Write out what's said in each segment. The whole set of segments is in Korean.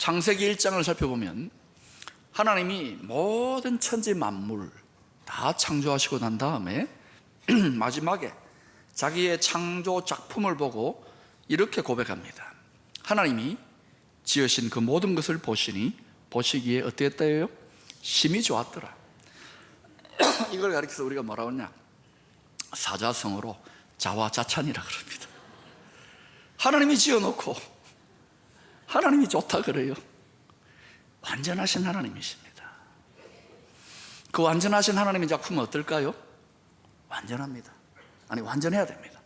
창세기 1장을 살펴보면 하나님이 모든 천지 만물 다 창조하시고 난 다음에 마지막에 자기의 창조 작품을 보고 이렇게 고백합니다. 하나님이 지으신 그 모든 것을 보시기에 어땠다요? 심히 좋았더라. 이걸 가리켜서 우리가 뭐라고 하냐, 사자성어로 자화자찬이라 그럽니다. 하나님이 지어놓고 하나님이 좋다 그래요. 완전하신 하나님이십니다. 그 완전하신 하나님의 작품은 어떨까요? 완전합니다. 아니, 완전해야 됩니다.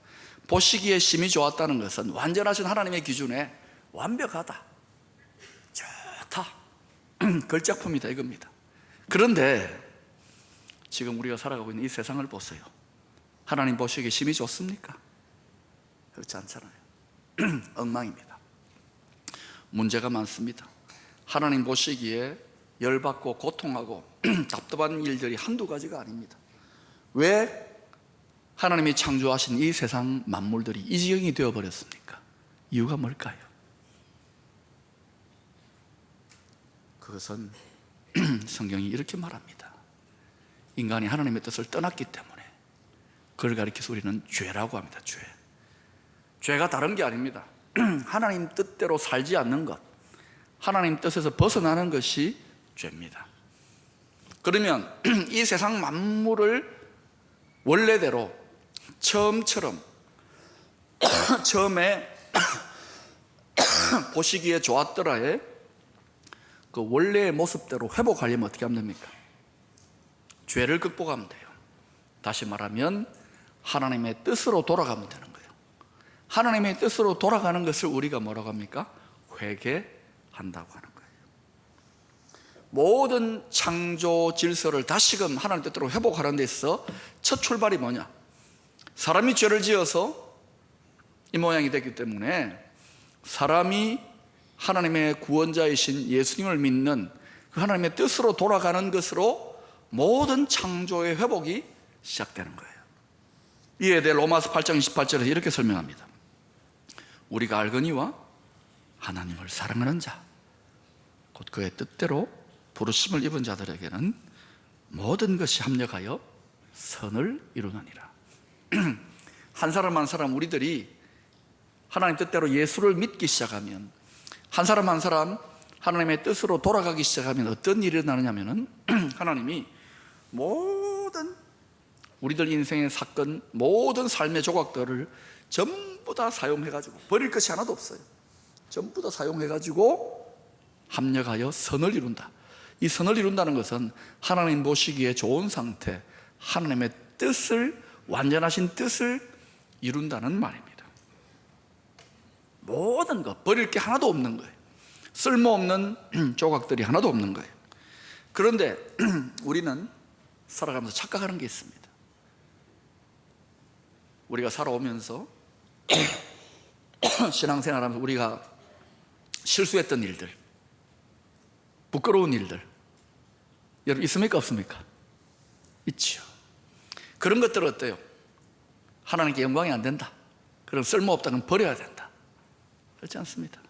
보시기에 심히 좋았다는 것은 완전하신 하나님의 기준에 완벽하다, 좋다, 걸작품이다 이겁니다. 그런데 지금 우리가 살아가고 있는 이 세상을 보세요. 하나님 보시기에 심히 좋습니까? 그렇지 않잖아요. 엉망입니다. 문제가 많습니다. 하나님 보시기에 열받고 고통하고 답답한 일들이 한두 가지가 아닙니다. 왜 하나님이 창조하신 이 세상 만물들이 이 지경이 되어버렸습니까? 이유가 뭘까요? 그것은 성경이 이렇게 말합니다. 인간이 하나님의 뜻을 떠났기 때문에 그걸 가리켜서 우리는 죄라고 합니다. 죄가 다른 게 아닙니다. 하나님 뜻대로 살지 않는 것, 하나님 뜻에서 벗어나는 것이 죄입니다. 그러면 이 세상 만물을 원래대로 처음처럼 처음에 보시기에 좋았더라의 그 원래의 모습대로 회복하려면 어떻게 하면 됩니까? 죄를 극복하면 돼요. 다시 말하면 하나님의 뜻으로 돌아가면 되는 거예요. 하나님의 뜻으로 돌아가는 것을 우리가 뭐라고 합니까? 회개한다고 하는 거예요. 모든 창조 질서를 다시금 하나님 뜻대로 회복하는 데 있어 첫 출발이 뭐냐? 사람이 죄를 지어서 이 모양이 됐기 때문에 사람이 하나님의 구원자이신 예수님을 믿는 그 하나님의 뜻으로 돌아가는 것으로 모든 창조의 회복이 시작되는 거예요. 이에 대해 로마서 8장 28절에서 이렇게 설명합니다. 우리가 알거니와 하나님을 사랑하는 자, 곧 그의 뜻대로 부르심을 입은 자들에게는 모든 것이 합력하여 선을 이루느니라. 한 사람 한 사람 우리들이 하나님 뜻대로 예수를 믿기 시작하면, 한 사람 한 사람 하나님의 뜻으로 돌아가기 시작하면 어떤 일이 일어나느냐면 하나님이 모든 우리들 인생의 사건, 모든 삶의 조각들을 전부 다 사용해가지고, 버릴 것이 하나도 없어요. 전부 다 사용해가지고 합력하여 선을 이룬다. 이 선을 이룬다는 것은 하나님 보시기에 좋은 상태, 하나님의 뜻을, 완전하신 뜻을 이룬다는 말입니다. 모든 것, 버릴 게 하나도 없는 거예요. 쓸모없는 조각들이 하나도 없는 거예요. 그런데 우리는 살아가면서 착각하는 게 있습니다. 우리가 살아오면서 신앙생활하면서 우리가 실수했던 일들, 부끄러운 일들, 여러분 있습니까 없습니까? 있지요. 그런 것들은 어때요? 하나님께 영광이 안 된다, 그럼 쓸모없다는 버려야 된다, 그렇지 않습니다.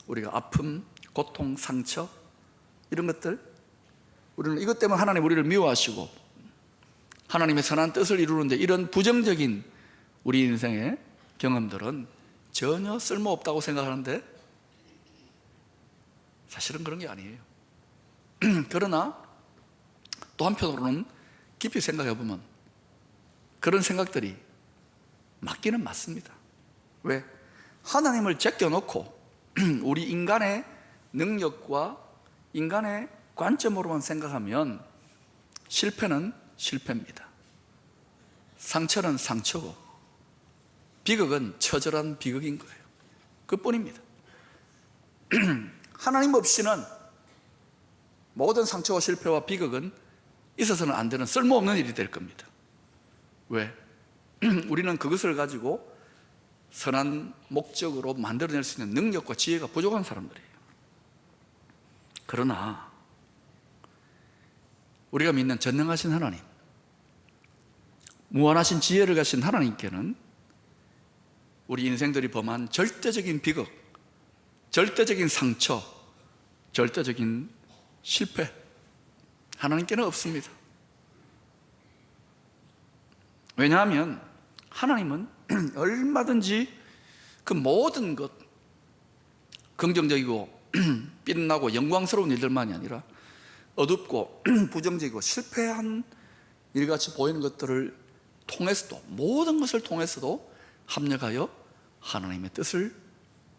우리가 아픔, 고통, 상처 이런 것들, 우리는 이것 때문에 하나님 우리를 미워하시고 하나님의 선한 뜻을 이루는데 이런 부정적인 우리 인생의 경험들은 전혀 쓸모없다고 생각하는데 사실은 그런 게 아니에요. 그러나 또 한편으로는 깊이 생각해 보면 그런 생각들이 맞기는 맞습니다. 왜? 하나님을 제껴놓고 우리 인간의 능력과 인간의 관점으로만 생각하면 실패는 실패입니다. 상처는 상처고 비극은 처절한 비극인 거예요. 그뿐입니다. 하나님 없이는 모든 상처와 실패와 비극은 있어서는 안 되는 쓸모없는 일이 될 겁니다. 왜? 우리는 그것을 가지고 선한 목적으로 만들어낼 수 있는 능력과 지혜가 부족한 사람들이에요. 그러나 우리가 믿는 전능하신 하나님, 무한하신 지혜를 가진 하나님께는 우리 인생들이 범한 절대적인 비극, 절대적인 상처, 절대적인 실패, 하나님께는 없습니다. 왜냐하면 하나님은 얼마든지 그 모든 것, 긍정적이고 빛나고 영광스러운 일들만이 아니라 어둡고 부정적이고 실패한 일같이 보이는 것들을 통해서도, 모든 것을 통해서도 합력하여 하나님의 뜻을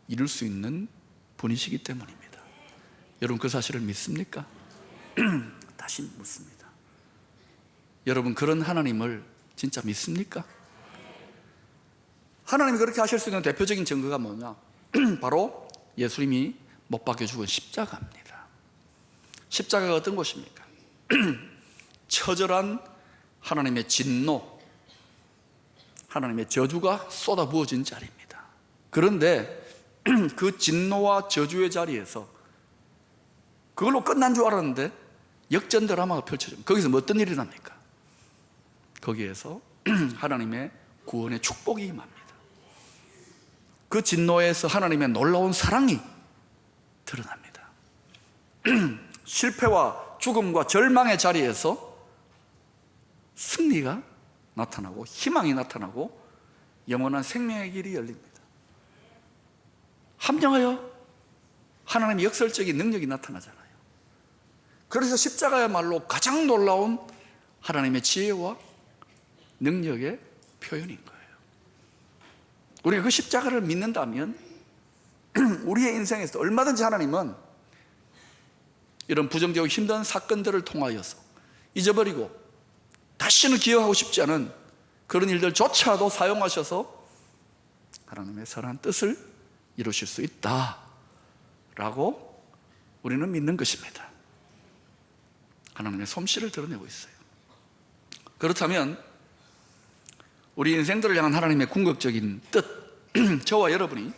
이룰 수 있는 분이시기 때문입니다. 여러분, 그 사실을 믿습니까? 다시 묻습니다. 여러분, 그런 하나님을 진짜 믿습니까? 하나님이 그렇게 하실 수 있는 대표적인 증거가 뭐냐? 바로 예수님이 못 박혀 죽은 십자가입니다. 십자가가 어떤 것입니까? 처절한 하나님의 진노, 하나님의 저주가 쏟아부어진 자리입니다. 그런데 그 진노와 저주의 자리에서 그걸로 끝난 줄 알았는데 역전 드라마가 펼쳐집니다. 거기서 어떤 일이 납니까? 거기에서 하나님의 구원의 축복이 임합니다. 그 진노에서 하나님의 놀라운 사랑이 드러납니다. 실패와 죽음과 절망의 자리에서 승리가 나타나고 희망이 나타나고 영원한 생명의 길이 열립니다. 합력하여 하나님의 역설적인 능력이 나타나잖아요. 그래서 십자가야말로 가장 놀라운 하나님의 지혜와 능력의 표현인 거예요. 우리가 그 십자가를 믿는다면 우리의 인생에서 얼마든지 하나님은 이런 부정적이고 힘든 사건들을 통하여서 잊어버리고 다시는 기억하고 싶지 않은 그런 일들조차도 사용하셔서 하나님의 선한 뜻을 이루실 수 있다라고 우리는 믿는 것입니다. 하나님의 솜씨를 드러내고 있어요. 그렇다면 우리 인생들을 향한 하나님의 궁극적인 뜻, 저와 여러분이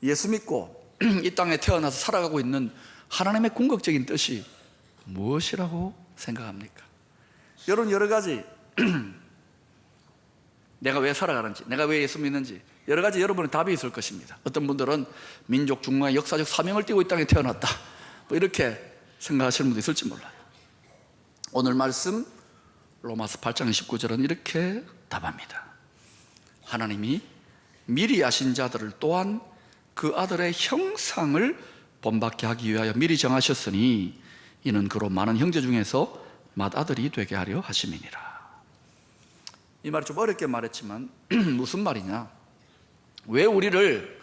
예수 믿고 이 땅에 태어나서 살아가고 있는 하나님의 궁극적인 뜻이 무엇이라고 생각합니까? 여러분, 여러 가지 내가 왜 살아가는지, 내가 왜 예수 믿는지 여러 가지 여러분의 답이 있을 것입니다. 어떤 분들은 민족 중앙의 역사적 사명을 띠고 이 땅에 태어났다, 뭐 이렇게 생각하시는 분도 있을지 몰라요. 오늘 말씀 로마서 8장 19절은 이렇게 답합니다. 하나님이 미리 아신 자들을 또한 그 아들의 형상을 본받게 하기 위하여 미리 정하셨으니 이는 그로 많은 형제 중에서 맏아들이 되게 하려 하심이니라. 이 말이 좀 어렵게 말했지만 무슨 말이냐? 왜 우리를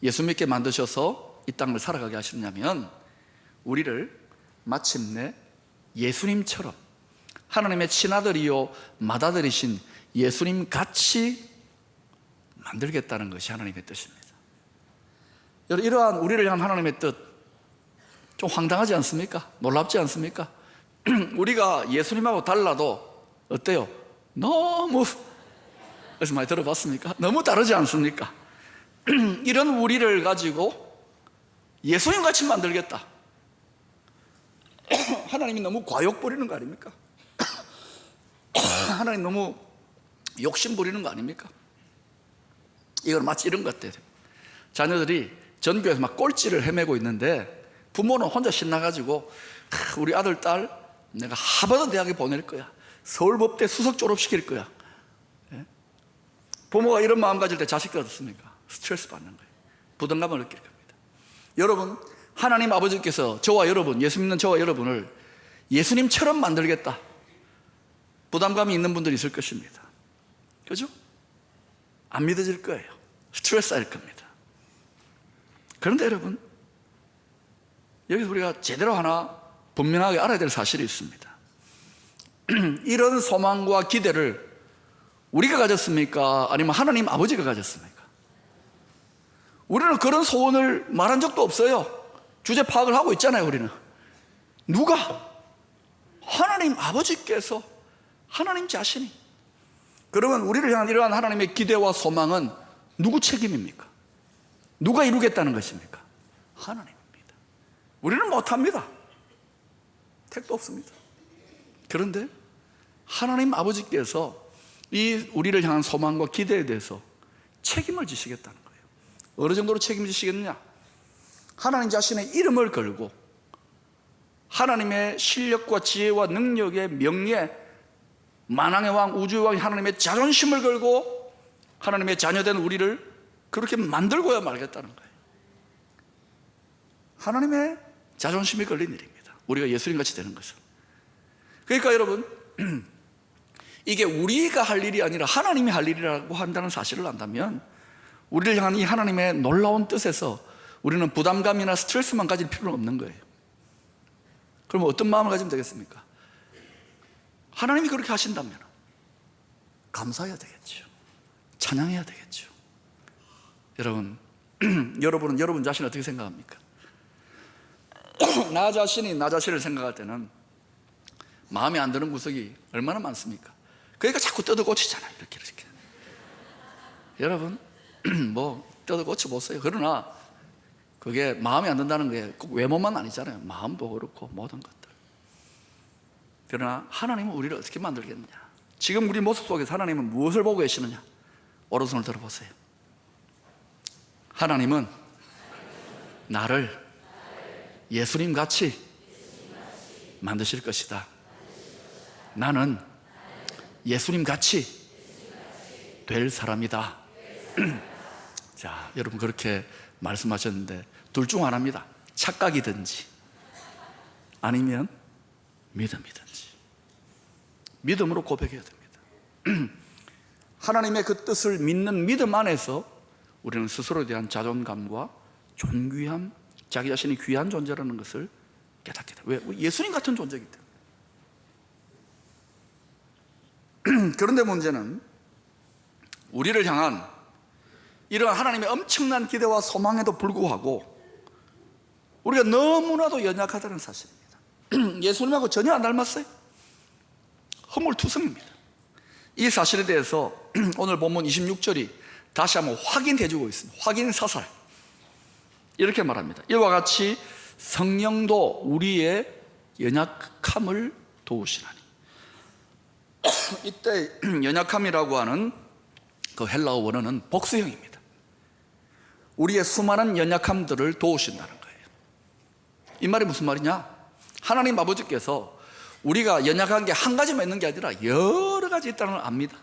예수 믿게 만드셔서 이 땅을 살아가게 하셨냐면 우리를 마침내 예수님처럼 하나님의 친아들이요 맏아들이신 예수님 같이 만들겠다는 것이 하나님의 뜻입니다. 여러분, 이러한 우리를 향한 하나님의 뜻 좀 황당하지 않습니까? 놀랍지 않습니까? 우리가 예수님하고 달라도 어때요? 너무, 그래서 많이 들어봤습니까? 너무 다르지 않습니까? 이런 우리를 가지고 예수님 같이 만들겠다. 하나님이 너무 과욕 부리는 거 아닙니까? 하나님 너무 욕심 부리는 거 아닙니까? 이건 마치 이런 것 같아요. 자녀들이 전교에서 막 꼴찌를 헤매고 있는데 부모는 혼자 신나가지고 우리 아들, 딸 내가 하버드 대학에 보낼 거야, 서울법대 수석 졸업시킬 거야. 부모가 이런 마음 가질 때 자식들 어떻습니까? 스트레스 받는 거예요. 부담감을 느낄 겁니다. 여러분, 하나님 아버지께서 저와 여러분, 예수 믿는 저와 여러분을 예수님처럼 만들겠다, 부담감이 있는 분들이 있을 것입니다. 그죠? 안 믿어질 거예요. 스트레스 쌓일 겁니다. 그런데 여러분, 여기서 우리가 제대로 하나 분명하게 알아야 될 사실이 있습니다. 이런 소망과 기대를 우리가 가졌습니까? 아니면 하나님 아버지가 가졌습니까? 우리는 그런 소원을 말한 적도 없어요. 주제 파악을 하고 있잖아요. 우리는 누가? 하나님 아버지께서, 하나님 자신이. 그러면 우리를 향한 이러한 하나님의 기대와 소망은 누구 책임입니까? 누가 이루겠다는 것입니까? 하나님입니다. 우리는 못합니다. 택도 없습니다. 그런데 하나님 아버지께서 이 우리를 향한 소망과 기대에 대해서 책임을 지시겠다는 거예요. 어느 정도로 책임을 지시겠느냐? 하나님 자신의 이름을 걸고 하나님의 실력과 지혜와 능력의 명예, 만왕의 왕, 우주의 왕 하나님의 자존심을 걸고 하나님의 자녀된 우리를 그렇게 만들고야 말겠다는 거예요. 하나님의 자존심이 걸린 일입니다. 우리가 예수님같이 되는 것은. 그러니까 여러분, 이게 우리가 할 일이 아니라 하나님이 할 일이라고 한다는 사실을 안다면 우리를 향한 이 하나님의 놀라운 뜻에서 우리는 부담감이나 스트레스만 가질 필요는 없는 거예요. 그럼 어떤 마음을 가지면 되겠습니까? 하나님이 그렇게 하신다면 감사해야 되겠죠. 찬양해야 되겠죠. 여러분, 여러분은 여러분 자신 어떻게 생각합니까? 나 자신이 나 자신을 생각할 때는 마음에 안 드는 구석이 얼마나 많습니까? 그러니까 자꾸 뜯어 고치잖아요. 이렇게. 여러분, 뭐 뜯어 고쳐 보세요. 그러나 그게 마음에 안 든다는 게 꼭 외모만 아니잖아요. 마음도 그렇고 모든 것들. 그러나 하나님은 우리를 어떻게 만들겠느냐? 지금 우리 모습 속에서 하나님은 무엇을 보고 계시느냐? 오른손을 들어보세요. 하나님은 나를 예수님 같이 만드실 것이다. 나는 예수님 같이 될 사람이다. 자, 여러분 그렇게 말씀하셨는데 둘 중 하나입니다. 착각이든지 아니면 믿음이든지. 믿음으로 고백해야 됩니다. 하나님의 그 뜻을 믿는 믿음 안에서 우리는 스스로에 대한 자존감과 존귀함, 자기 자신이 귀한 존재라는 것을 깨닫게 돼요. 왜? 예수님 같은 존재이기 때문에. 그런데 문제는 우리를 향한 이러한 하나님의 엄청난 기대와 소망에도 불구하고 우리가 너무나도 연약하다는 사실입니다. 예수님하고 전혀 안 닮았어요. 허물투성입니다. 이 사실에 대해서 오늘 본문 26절이 다시 한번 확인해주고 있습니다. 확인사살. 이렇게 말합니다. 이와 같이 성령도 우리의 연약함을 도우시나니. 이때 연약함이라고 하는 그 헬라어 원어는 복수형입니다. 우리의 수많은 연약함들을 도우신다는 거예요. 이 말이 무슨 말이냐? 하나님 아버지께서 우리가 연약한 게 한 가지만 있는 게 아니라 여러 가지 있다는 걸 압니다.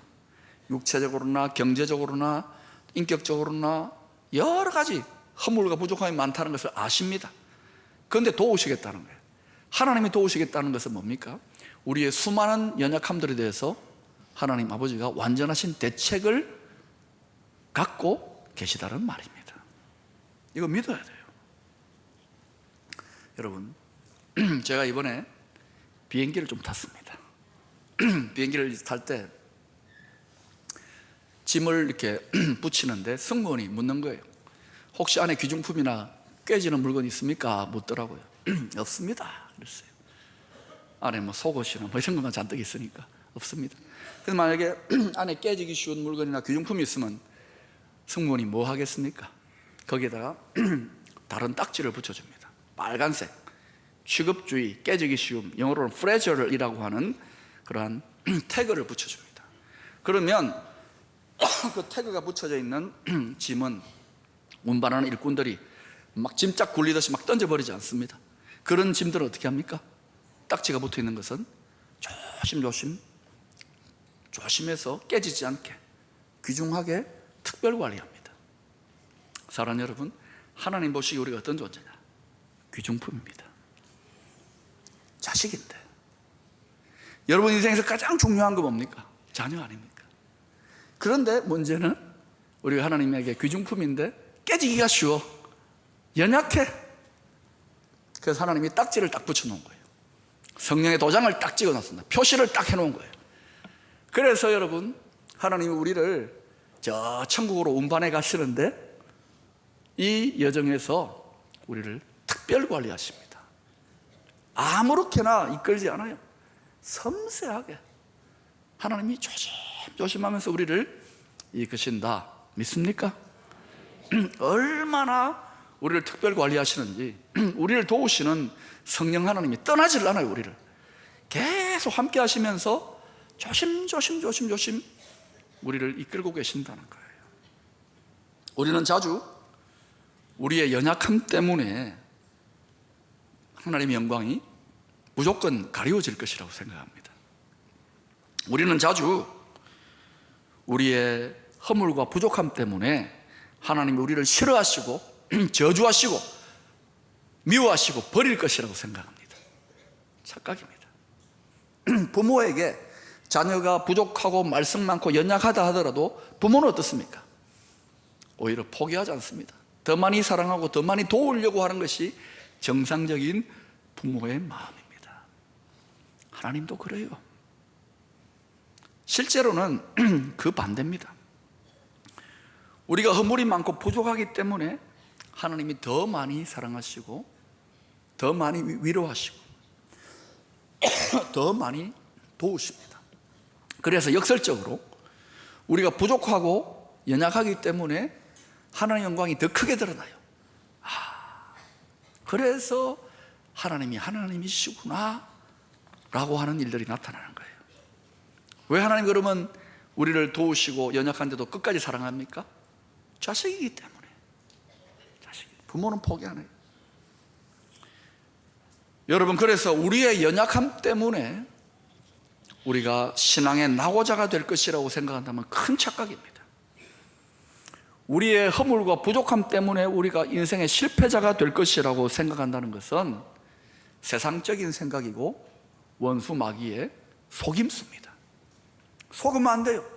육체적으로나 경제적으로나 인격적으로나 여러 가지 허물과 부족함이 많다는 것을 아십니다. 그런데 도우시겠다는 거예요. 하나님이 도우시겠다는 것은 뭡니까? 우리의 수많은 연약함들에 대해서 하나님 아버지가 완전하신 대책을 갖고 계시다는 말입니다. 이거 믿어야 돼요. 여러분, 제가 이번에 비행기를 좀 탔습니다. 비행기를 탈 때 짐을 이렇게 붙이는데 승무원이 묻는 거예요. 혹시 안에 귀중품이나 깨지는 물건이 있습니까? 묻더라고요. 없습니다. 그랬어요. 안에 뭐 속옷이나 뭐 이런 것만 잔뜩 있으니까 없습니다. 그래서 만약에 안에 깨지기 쉬운 물건이나 귀중품이 있으면 승무원이 뭐 하겠습니까? 거기에다가 다른 딱지를 붙여줍니다. 빨간색, 취급주의, 깨지기 쉬움, 영어로는 fragile이라고 하는 그러한 태그를 붙여줍니다. 그러면 그 태그가 붙여져 있는 짐은 운반하는 일꾼들이 막 짐짝 굴리듯이 막 던져버리지 않습니다. 그런 짐들은 어떻게 합니까? 딱지가 붙어 있는 것은 조심해서 깨지지 않게 귀중하게 특별 관리합니다. 사랑하는 여러분, 하나님 보시기에 우리가 어떤 존재냐? 귀중품입니다. 자식인데. 여러분 인생에서 가장 중요한 거 뭡니까? 자녀 아닙니까? 그런데 문제는 우리가 하나님에게 귀중품인데 깨지기가 쉬워. 연약해. 그래서 하나님이 딱지를 딱 붙여놓은 거예요. 성령의 도장을 딱 찍어놨습니다. 표시를 딱 해놓은 거예요. 그래서 여러분, 하나님이 우리를 저 천국으로 운반해 가시는데 이 여정에서 우리를 특별 관리하십니다. 아무렇게나 이끌지 않아요. 섬세하게 하나님이 조심하면서 우리를 이끄신다. 믿습니까? 얼마나 우리를 특별 관리하시는지, 우리를 도우시는 성령 하나님이 떠나질 않아요. 우리를 계속 함께 하시면서 조심 우리를 이끌고 계신다는 거예요. 우리는 자주 우리의 연약함 때문에 하나님의 영광이 무조건 가리워질 것이라고 생각합니다. 우리는 자주 우리의 허물과 부족함 때문에 하나님이 우리를 싫어하시고 저주하시고 미워하시고 버릴 것이라고 생각합니다. 착각입니다. 부모에게 자녀가 부족하고 말썽 많고 연약하다 하더라도 부모는 어떻습니까? 오히려 포기하지 않습니다. 더 많이 사랑하고 더 많이 도우려고 하는 것이 정상적인 부모의 마음입니다. 하나님도 그래요. 실제로는 그 반대입니다. 우리가 허물이 많고 부족하기 때문에 하나님이 더 많이 사랑하시고 더 많이 위로하시고 더 많이 도우십니다. 그래서 역설적으로 우리가 부족하고 연약하기 때문에 하나님의 영광이 더 크게 드러나요. 그래서 하나님이 하나님이시구나 라고 하는 일들이 나타나는 거예요. 왜 하나님 그러면 우리를 도우시고 연약한데도 끝까지 사랑합니까? 자식이기 때문에. 부모는 포기 안 해요. 여러분, 그래서 우리의 연약함 때문에 우리가 신앙의 낙오자가 될 것이라고 생각한다면 큰 착각입니다. 우리의 허물과 부족함 때문에 우리가 인생의 실패자가 될 것이라고 생각한다는 것은 세상적인 생각이고 원수 마귀의 속임수입니다. 속으면 안 돼요.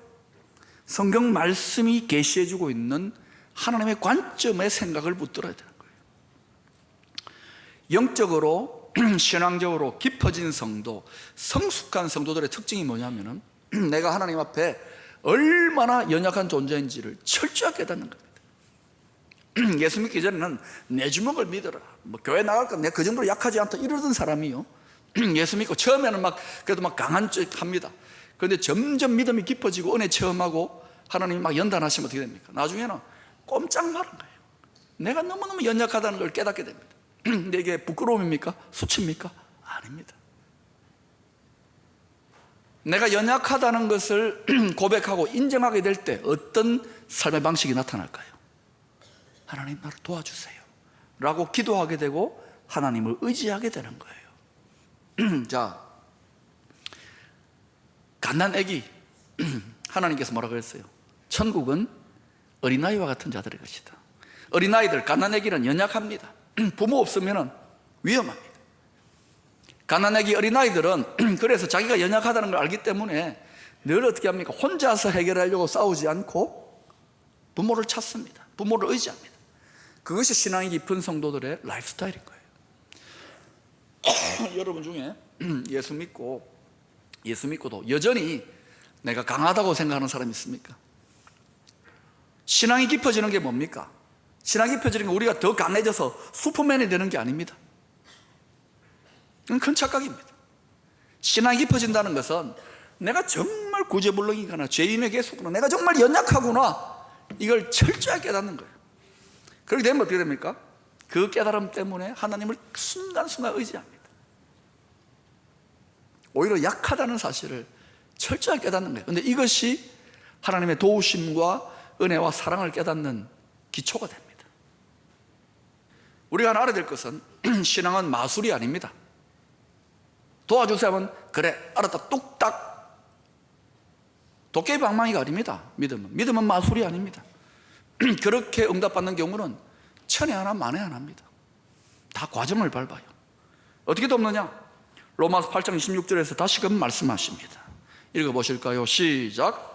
성경 말씀이 계시해주고 있는 하나님의 관점의 생각을 붙들어야 되는 거예요. 영적으로 신앙적으로 깊어진 성도, 성숙한 성도들의 특징이 뭐냐면은 내가 하나님 앞에 얼마나 연약한 존재인지를 철저하게 깨닫는 겁니다. 예수 믿기 전에는 내 주먹을 믿어라, 뭐 교회 나갈까 내가 그 정도로 약하지 않다 이러던 사람이요, 예수 믿고 처음에는 그래도 강한 척 합니다. 그런데 점점 믿음이 깊어지고 은혜 체험하고 하나님이 연단하시면 어떻게 됩니까? 나중에는 꼼짝 마는 거예요. 내가 너무너무 연약하다는 걸 깨닫게 됩니다. 근데 이게 부끄러움입니까? 수치입니까? 아닙니다. 내가 연약하다는 것을 고백하고 인정하게 될 때 어떤 삶의 방식이 나타날까요? 하나님 나를 도와주세요 라고 기도하게 되고 하나님을 의지하게 되는 거예요. 자, 갓난 아기 하나님께서 뭐라고 했어요? 천국은 어린아이와 같은 자들의 것이다. 어린아이들, 갓난 아기는 연약합니다. 부모 없으면 위험합니다. 갓난 아기 어린아이들은 그래서 자기가 연약하다는 걸 알기 때문에 늘 어떻게 합니까? 혼자서 해결하려고 싸우지 않고 부모를 찾습니다. 부모를 의지합니다. 그것이 신앙이 깊은 성도들의 라이프스타일인 거예요. 여러분 중에 예수 믿고도 여전히 내가 강하다고 생각하는 사람이 있습니까? 신앙이 깊어지는 게 뭡니까? 신앙이 깊어지는 게 우리가 더 강해져서 슈퍼맨이 되는 게 아닙니다. 그건 큰 착각입니다. 신앙이 깊어진다는 것은 내가 정말 구제불능이구나, 죄인에게 속구나, 내가 정말 연약하구나, 이걸 철저하게 깨닫는 거예요. 그렇게 되면 어떻게 됩니까? 그 깨달음 때문에 하나님을 순간순간 의지합니다. 오히려 약하다는 사실을 철저하게 깨닫는 거예요. 그런데 이것이 하나님의 도우심과 은혜와 사랑을 깨닫는 기초가 됩니다. 우리가 하나 알아야 될 것은 신앙은 마술이 아닙니다. 도와주세요 하면 그래 알았다 뚝딱, 도깨비 방망이가 아닙니다. 믿음은 마술이 아닙니다. 그렇게 응답받는 경우는 천에 하나 만에 하나입니다. 다 과정을 밟아요. 어떻게 돕느냐? 로마서 8장 26절에서 다시금 말씀하십니다. 읽어보실까요? 시작.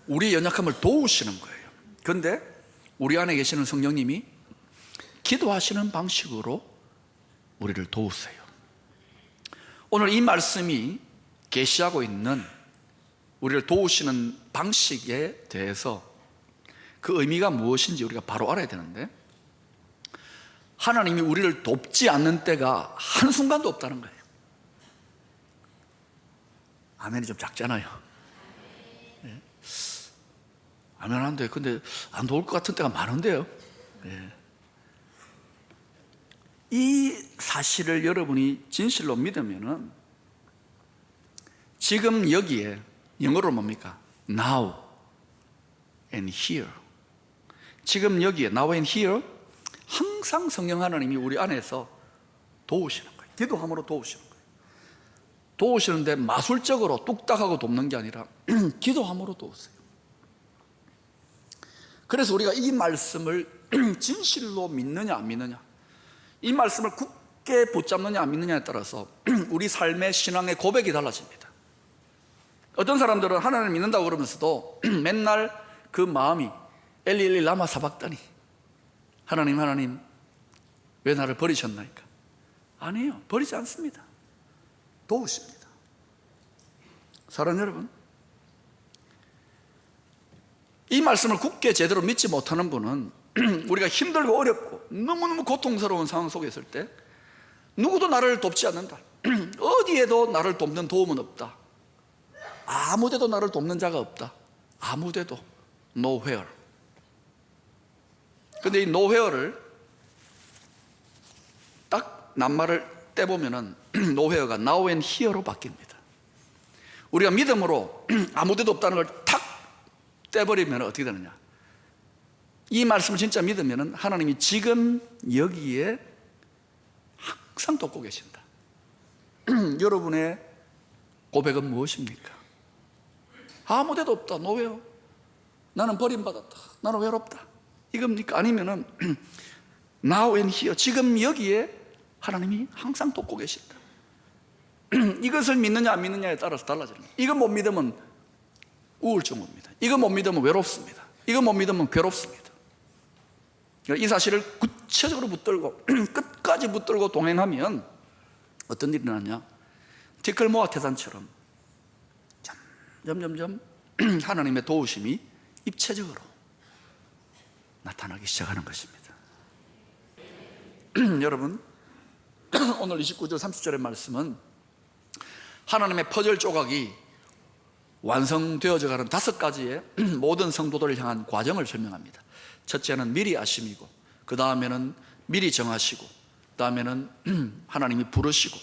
우리의 연약함을 도우시는 거예요. 그런데 우리 안에 계시는 성령님이 기도하시는 방식으로 우리를 도우세요. 오늘 이 말씀이 계시하고 있는 우리를 도우시는 방식에 대해서 그 의미가 무엇인지 우리가 바로 알아야 되는데, 하나님이 우리를 돕지 않는 때가 한순간도 없다는 거예요. 아멘이 좀 작잖아요. 네. 아멘 안 돼요. 근데 안 도울 것 같은 때가 많은데요. 네. 이 사실을 여러분이 진실로 믿으면은 지금 여기에 영어로 뭡니까? Now and here. 지금 여기에 Now and here 항상 성령 하나님이 우리 안에서 도우시는 거예요. 기도함으로 도우시는 거예요. 도우시는데 마술적으로 뚝딱하고 돕는 게 아니라 기도함으로 도우세요. 그래서 우리가 이 말씀을 진실로 믿느냐 안 믿느냐, 이 말씀을 굳게 붙잡느냐 안 믿느냐에 따라서 우리 삶의 신앙의 고백이 달라집니다. 어떤 사람들은 하나님을 믿는다고 그러면서도 맨날 그 마음이 엘리 엘리 라마 사박다니, 하나님 왜 나를 버리셨나이까? 아니에요, 버리지 않습니다. 도우십니다. 사랑하는 여러분, 이 말씀을 굳게 제대로 믿지 못하는 분은 우리가 힘들고 어렵고 너무너무 고통스러운 상황 속에 있을 때 누구도 나를 돕지 않는다, 어디에도 나를 돕는 도움은 없다, 아무데도 나를 돕는 자가 없다, 아무데도 nowhere. 근데 이 nowhere를 딱 낱말을 떼보면은 nowhere가 now and here로 바뀝니다. 우리가 믿음으로 아무데도 없다는 걸 탁 떼버리면 어떻게 되느냐, 이 말씀을 진짜 믿으면 하나님이 지금 여기에 항상 돕고 계신다. 여러분의 고백은 무엇입니까? 아무데도 없다, nowhere. 나는 버림받았다, 나는 외롭다, 이겁니까? 아니면은 now and here, 지금 여기에 하나님이 항상 돕고 계신다. 이것을 믿느냐 안 믿느냐에 따라서 달라지는 거예요. 이거 못 믿으면 우울증 옵니다. 이거 못 믿으면 외롭습니다. 이거 못 믿으면 괴롭습니다. 이 사실을 구체적으로 붙들고 끝까지 붙들고 동행하면 어떤 일이 일어나냐, 티끌모아 태산처럼 점점점 하나님의 도우심이 입체적으로 나타나기 시작하는 것입니다. 여러분, 오늘 29절 30절의 말씀은 하나님의 퍼즐 조각이 완성되어져 가는 5가지의 모든 성도들을 향한 과정을 설명합니다. 첫째는 미리 아심이고, 그 다음에는 미리 정하시고, 그 다음에는 하나님이 부르시고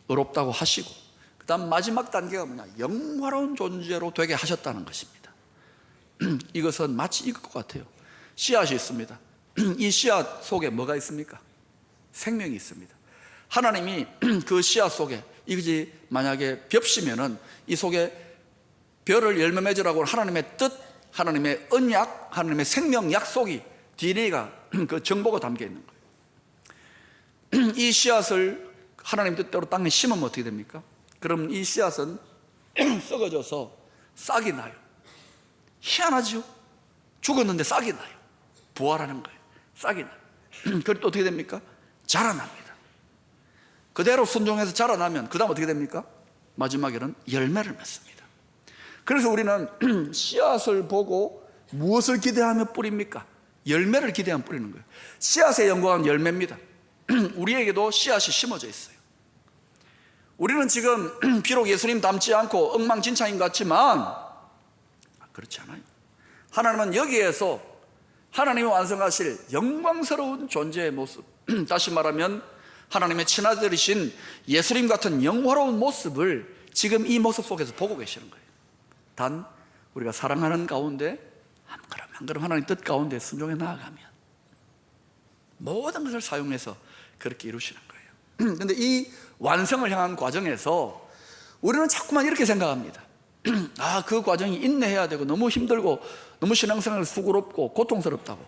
의롭다고 하시고, 그 다음 마지막 단계가 뭐냐, 영화로운 존재로 되게 하셨다는 것입니다. 이것은 마치 이것 같아요. 씨앗이 있습니다. 이 씨앗 속에 뭐가 있습니까? 생명이 있습니다. 하나님이 그 씨앗 속에, 이것이 만약에 벽시면은 이 속에 벼를 열매 맺으라고 하나님의 뜻, 하나님의 언약, 하나님의 생명 약속이, DNA가 그 정보가 담겨 있는 거예요. 이 씨앗을 하나님 뜻대로 땅에 심으면 어떻게 됩니까? 그럼 이 씨앗은 썩어져서 싹이 나요. 희한하죠? 죽었는데 싹이 나요. 부활하는 거예요. 싹이 나요. 그리고 또 어떻게 됩니까? 자라납니다. 그대로 순종해서 자라나면 그 다음 어떻게 됩니까? 마지막에는 열매를 맺습니다. 그래서 우리는 씨앗을 보고 무엇을 기대하며 뿌립니까? 열매를 기대하며 뿌리는 거예요. 씨앗의 영광은 열매입니다. 우리에게도 씨앗이 심어져 있어요. 우리는 지금 비록 예수님 닮지 않고 엉망진창인 것 같지만 그렇지 않아요. 하나님은 여기에서 하나님이 완성하실 영광스러운 존재의 모습, 다시 말하면 하나님의 친아들이신 예수님 같은 영화로운 모습을 지금 이 모습 속에서 보고 계시는 거예요. 단 우리가 사랑하는 가운데 한 걸음 한 걸음 하나님 뜻 가운데 순종해 나아가면 모든 것을 사용해서 그렇게 이루시는 거예요. 그런데 이 완성을 향한 과정에서 우리는 자꾸만 이렇게 생각합니다. 그 과정이 인내해야 되고 너무 힘들고 너무 신앙생활 수고롭고 고통스럽다고.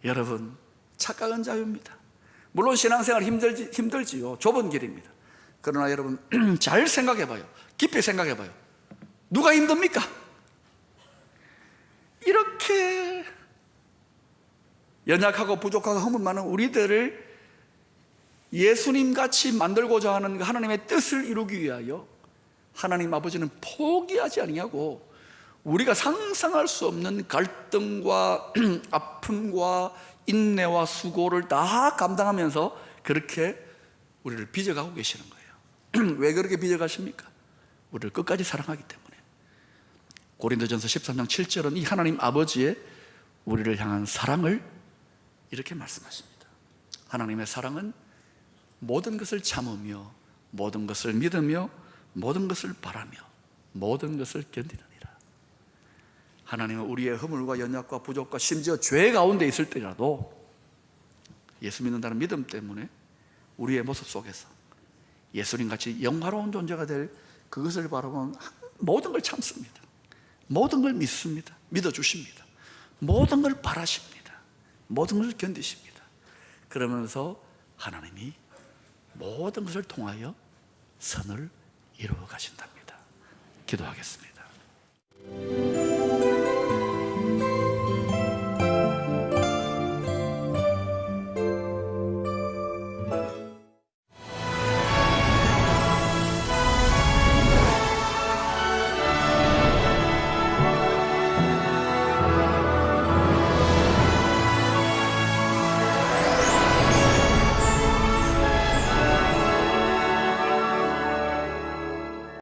여러분, 착각은 자유입니다. 물론 신앙생활 힘들지요. 좁은 길입니다. 그러나 여러분 잘 생각해봐요. 깊이 생각해봐요. 누가 힘듭니까? 이렇게 연약하고 부족하고 허물 많은 우리들을 예수님같이 만들고자 하는 하나님의 뜻을 이루기 위하여 하나님 아버지는 포기하지 아니하고 우리가 상상할 수 없는 갈등과 아픔과 인내와 수고를 다 감당하면서 그렇게 우리를 빚어가고 계시는 거예요. 왜 그렇게 빚어가십니까? 우리를 끝까지 사랑하기 때문에. 고린도전서 13장 7절은 이 하나님 아버지의 우리를 향한 사랑을 이렇게 말씀하십니다. 하나님의 사랑은 모든 것을 참으며 모든 것을 믿으며 모든 것을 바라며 모든 것을 견디느니라. 하나님은 우리의 허물과 연약과 부족과 심지어 죄 가운데 있을 때라도 예수 믿는다는 믿음 때문에 우리의 모습 속에서 예수님같이 영화로운 존재가 될 그것을 바라보면 모든 걸 참습니다. 모든 걸 믿습니다. 믿어주십니다. 모든 걸 바라십니다. 모든 걸 견디십니다. 그러면서 하나님이 모든 것을 통하여 선을 이루어 가신답니다. 기도하겠습니다.